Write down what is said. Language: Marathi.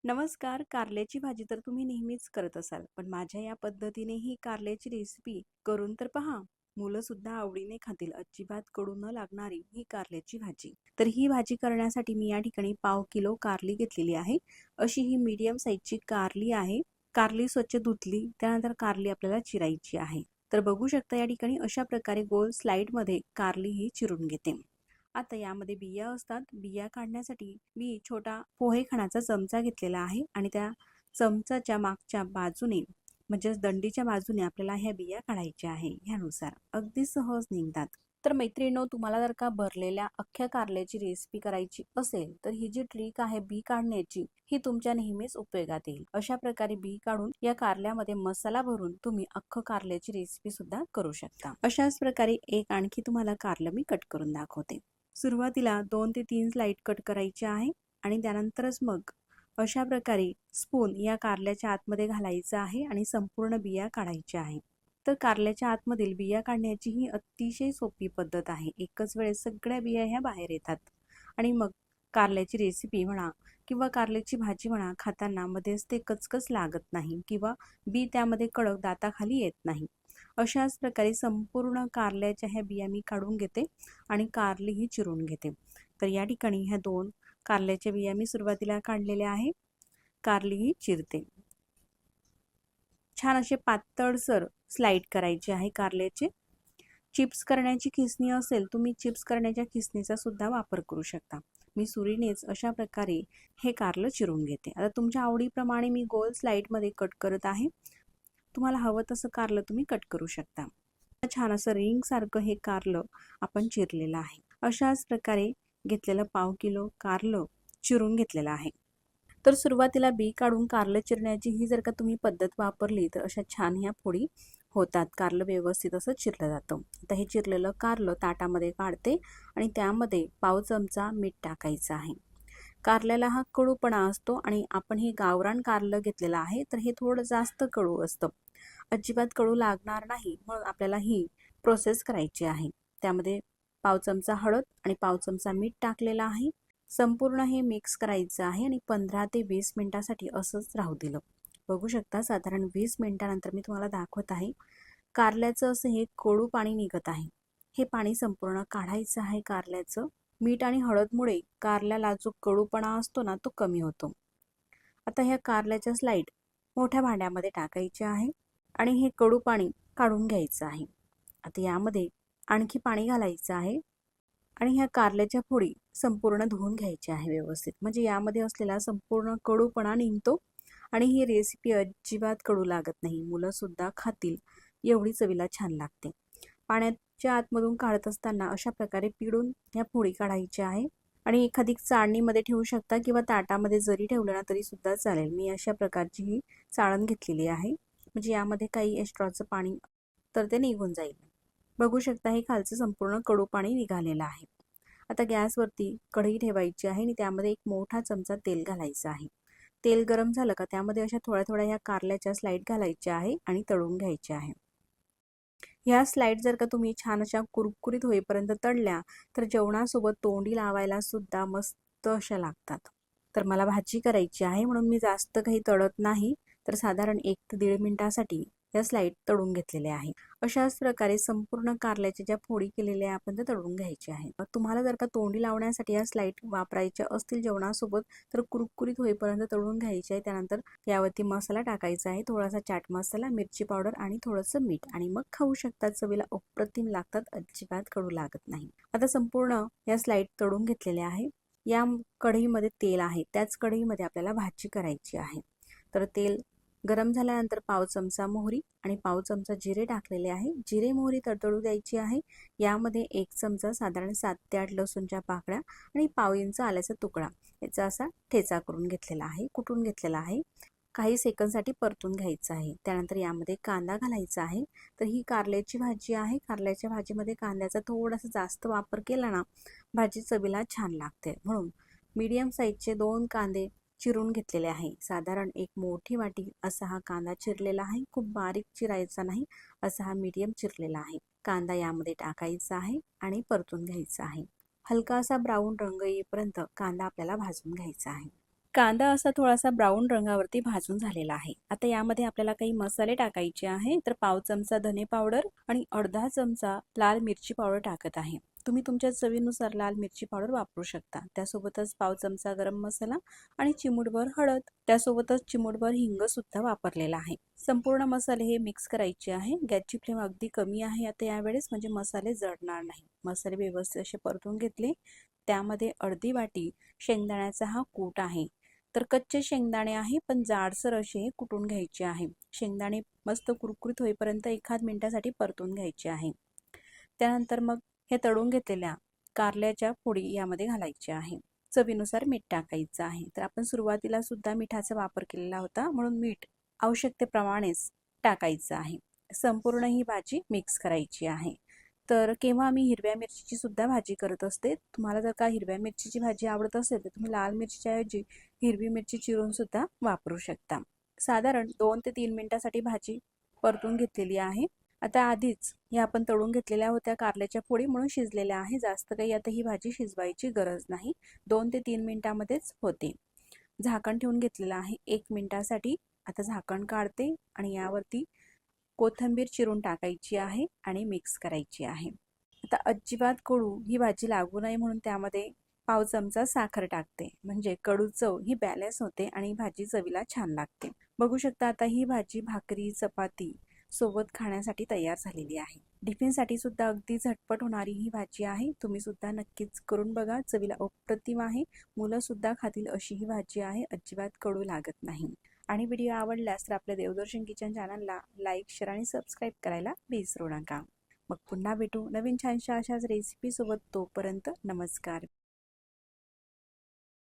नमस्कार. कारल्याची भाजी तर तुम्ही नेहमीच करत असाल, पण माझ्या या पद्धतीने ही कारल्याची रेसिपी करून तर पहा. मुलं सुद्धा आवडीने खातील. अजिबात कडू न लागणारी ही कारल्याची भाजी. तर ही भाजी करण्यासाठी मी या ठिकाणी पाव किलो कारली घेतलेली आहे. अशी ही मीडियम साईजची कारली आहे. कारली स्वच्छ धुतली, त्यानंतर कारली आपल्याला चिरायची आहे. तर बघू शकता या ठिकाणी अशा प्रकारे गोल स्लाइडमध्ये कारली ही चिरून घेते. आता यामध्ये बिया असतात. बिया काढण्यासाठी मी छोटा पोहे खाण्याचा चमचा घेतलेला आहे आणि त्या चमचाच्या मागच्या बाजूने म्हणजे दंडीच्या बाजूने आपल्याला ह्या बिया काढायच्या आहे. ह्यानुसार अगदी सहज निघतात. तर मैत्रिणींनो, तुम्हाला जर का भरलेल्या अख्ख्या कारल्याची रेसिपी करायची असेल तर ही जी ट्रिक आहे बी काढण्याची ही तुमच्या नेहमीच उपयोगात येईल. अशा प्रकारे बी काढून या कारल्यामध्ये मसाला भरून तुम्ही अख्खं कारल्याची रेसिपी सुद्धा करू शकता. अशाच प्रकारे एक आणखी तुम्हाला कारलं मी कट करून दाखवते. सुरुवातीला 2 ते 3 स्लाइड कट करायचे आहे आणि त्यानंतरच मग अशा प्रकारे स्पून या कारल्याच्या आतमध्ये घालायचा आहे आणि संपूर्ण बिया काढायच्या आहे. तर कारल्याच्या आतमधील बिया काढण्याची ही अतिशय सोपी पद्धत आहे. एकच वेळेस सगळ्या बिया ह्या बाहेर येतात आणि मग कारल्याची रेसिपी म्हणा किंवा कारल्याची भाजी म्हणा खाताना मध्येच ते कचकच लागत नाही किंवा बी त्यामध्ये कडक दाताखाली येत नाही. अशाच प्रकारे संपूर्ण कारल्याच्या ह्या बिया मी काढून घेते आणि कारली ही चिरून घेते. तर या ठिकाणी ह्या 2 कारल्याच्या बिया मी सुरुवातीला काढलेल्या आहे. कारली ही चिरते. छान असे पातळसर स्लाइड करायचे आहे कारल्याचे. चिप्स करण्याची खिसणी असेल, तुम्ही चिप्स करण्याच्या खिसणीचा सुद्धा वापर करू शकता. मी सुरीनेच अशा प्रकारे हे कारलं चिरून घेते. आता तुमच्या आवडीप्रमाणे मी गोल स्लाइडमध्ये कट करत आहे. तुम्हाला हवं तसं कारलं तुम्ही कट करू शकता. छान असं रिंग सारखं हे कारलं आपण चिरलेलं आहे. अशाच प्रकारे घेतलेलं पाव किलो कारलं चिरून घेतलेलं आहे. तर सुरुवातीला बी काढून कारलं चिरण्याची ही जर का तुम्ही पद्धत वापरली तर अशा छान ह्या फोडी होतात. कारलं व्यवस्थित असं चिरलं जातं. आता हे चिरलेलं कारलं ताटामध्ये काढते आणि त्यामध्ये पाव चमचा मीठ टाकायचं आहे. कारल्याला हा कडूपणा असतो आणि आपण हे गावरान कारलं घेतलेलं आहे तर हे थोडं जास्त कडू असतं. अजिबात कडू लागणार नाही म्हणून आपल्याला ही प्रोसेस करायची आहे. त्यामध्ये पाव चमचा हळद आणि पाव चमचा मीठ टाकलेला आहे. संपूर्ण हे मिक्स करायचं आहे आणि 15 ते 20 मिनिटासाठी असंच राहू दिलं. बघू शकता साधारण 20 मिनिटानंतर मी तुम्हाला दाखवत आहे. कारल्याचं असं हे कडू पाणी निघत आहे. हे पाणी संपूर्ण काढायचं आहे कारल्याचं. मीठ आणि हळदमुळे कारल्याला जो कडूपणा असतो ना तो कमी होतो. आता ह्या कारल्याच्या स्लाइड मोठ्या भांड्यामध्ये टाकायचे आहे आणि हे कडू पाणी काढून घ्यायचं आहे. आता यामध्ये आणखी पाणी घालायचं आहे आणि ह्या कारल्याच्या फोडी संपूर्ण धुवून घ्यायच्या आहे व्यवस्थित. म्हणजे यामध्ये असलेला संपूर्ण कडूपणा निघतो आणि ही रेसिपी अजिबात कडू लागत नाही. मुलं सुद्धा खातील एवढी चवीला छान लागते. पाण्याच्या आतमधून काढत असताना अशा प्रकारे पिळून ह्या फोडी काढायच्या आहे आणि एखादी चाळणीमध्ये ठेवू शकता किंवा ताटामध्ये जरी ठेवलं ना तरी सुद्धा चालेल. मी अशा प्रकारची ही चाळण घेतलेली आहे. म्हणजे यामध्ये काही एक्स्ट्राचं पाणी तर ते निघून जाईल. बघू शकता हे खालचं संपूर्ण कडू पाणी निघालेलं आहे. आता गॅसवरती कढई ठेवायची आहे आणि त्यामध्ये एक मोठा चमचा तेल घालायचं आहे. तेल गरम झालं का त्यामध्ये अशा थोड्या थोड्या ह्या कारल्याच्या स्लाइड घालायच्या आहे आणि तळून घ्यायच्या आहे. ह्या स्लाइड जर का तुम्ही छान अशा कुरकुरीत होईपर्यंत तळल्या तर जेवणासोबत तोंडी लावायला सुद्धा मस्त अशा लागतात. तर मला भाजी करायची आहे म्हणून मी जास्त काही तळत नाही. तर साधारण 1 ते 1.5 मिनिटासाठी या स्लाइड तळून घेतलेल्या आहे. अशाच प्रकारे संपूर्ण कारल्याच्या ज्या फोडी केलेल्या आपण त्या तळून घ्यायच्या आहेत. तुम्हाला जर का तोंडी लावण्यासाठी या स्लाइड वापरायच्या असतील जेवणासोबत तर कुरकुरीत होईपर्यंत तळून घ्यायचे आहे. त्यानंतर यावरती मसाला टाकायचा आहे. थोडासा चाट मसाला, मिरची पावडर आणि थोडंसं मीठ आणि मग खाऊ शकतात. चवीला अप्रतिम लागतात. अजिबात कडू लागत नाही. आता संपूर्ण या स्लाइड तळून घेतलेल्या आहे. या कढईमध्ये तेल आहे. त्याच कढईमध्ये आपल्याला भाजी करायची आहे. तर तेल गरम झाल्यानंतर पाव चमचा मोहरी आणि पाव चमचा जिरे टाकलेले आहे. जिरे मोहरी तडतडू द्यायची आहे. यामध्ये 1 चमचा साधारण 7 ते 8 लसूणच्या पाकळ्या आणि पाव इंच आल्याचा तुकडा याचा असा ठेचा करून घेतलेला आहे, कुटून घेतलेला आहे. काही सेकंदसाठी परतून घ्यायचं आहे. त्यानंतर यामध्ये कांदा घालायचा आहे. तर ही कारल्याची भाजी आहे. कारल्याच्या भाजीमध्ये कांद्याचा थोडासा जास्त वापर केला ना भाजी चवीला छान लागते. म्हणून मीडियम साईजचे 2 कांदे चिरून घेतलेले आहे. साधारण 1 मोठी वाटी असा हा कांदा चिरलेला आहे. खूप बारीक चिरायचा नाही, असा हा मीडियम चिरलेला आहे. कांदा यामध्ये टाकायचा आहे आणि परतून घ्यायचा आहे. हलका असा ब्राऊन रंग येईपर्यंत कांदा आपल्याला भाजून घ्यायचा आहे. कांदा असा थोडासा ब्राऊन रंगावरती भाजून झालेला आहे। आता यामध्ये आपल्याला काही मसाले टाकायचे आहे। तर पाव चमचा धने पावडर आणि अर्धा चमचा लाल मिरची पावडर टाकत आहे। तुम्ही तुमच्या चवीनुसार लाल मिरची पावडर वापरू शकता। त्यासोबतच पाव चमचा गरम मसाला आणि चिमूटभर हळद, त्यासोबतच चिमूटभर हिंग सुद्धा वापरलेला आहे। संपूर्ण मसाले हे मिक्स करायचे आहे। गॅसची फ्लेम अगदी कमी आहे आता यावेळेस, म्हणजे मसाले जळणार नाही। मसाले व्यवस्थित असे परतून घेतले। त्यामध्ये अर्धी वाटी शेंगदाण्याचा हा कूट आहे। तर कच्चे शेंगदाणे आहे, पण जाडसर असे कुटून घ्यायचे आहे। शेंगदाणे मस्त कुरकुरीत होईपर्यंत 1 मिनिटासाठी परतून घ्यायचे आहे। त्यानंतर मग हे तळून घेतलेल्या कारल्याच्या फोडी यामध्ये घालायच्या आहे। चवीनुसार मीठ टाकायचं आहे। तर आपण सुरुवातीला सुद्धा मिठाचा वापर केलेला होता, म्हणून मीठ आवश्यकतेप्रमाणेच टाकायचं आहे। संपूर्ण ही भाजी मिक्स करायची आहे। तर केव्हा मी हिरव्या मिरचीची सुद्धा भाजी करत असते। तुम्हाला जर का हिरव्या मिरचीची भाजी आवडत असेल तर तुम्ही लाल मिरचीच्या ऐवजी हिरवी मिरची चिरून सुद्धा वापरू शकता। साधारण 2 ते 3 मिनिटासाठी भाजी परतून घेतलेली आहे। आता आधीच हे आपण तळून घेतलेल्या होत्या कारल्याच्या फोडी, म्हणून शिजलेल्या आहे। जास्त काही आता ही भाजी शिजवायची गरज नाही, 2 ते 3 मिनिटांमध्येच होते। झाकण ठेवून घेतलेलं आहे 1 मिनिटासाठी। आता झाकण काढते आणि यावरती कोथिंबीर चिरून टाकायची आहे आणि मिक्स करायची आहे। आता अजिबात कडू ही भाजी लागू नये म्हणून त्यामध्ये पाव चमचा साखर टाकते, म्हणजे कडू चव ही बॅलन्स होते आणि भाजी चवीला छान लागते। बघू शकता आता ही भाजी भाकरी चपाती सोबत खाण्यासाठी तयार झालेली आहे। टिफिनसाठी सुद्धा अगदी झटपट होणारी ही भाजी आहे। तुम्ही सुद्धा नक्कीच करून बघा, चवीला अप्रतिम आहे। मुलं सुद्धा खातील अशी ही भाजी आहे, अजिबात कडू लागत नाही। आणि व्हिडिओ आवडल्यास तर आपल्या देवदर्शन किचन चॅनलला लाईक, शेअर आणि सबस्क्राईब करायला विसरू नका। मग पुन्हा भेटू नवीन छानशा अशाच रेसिपी सोबत। तोपर्यंत नमस्कार।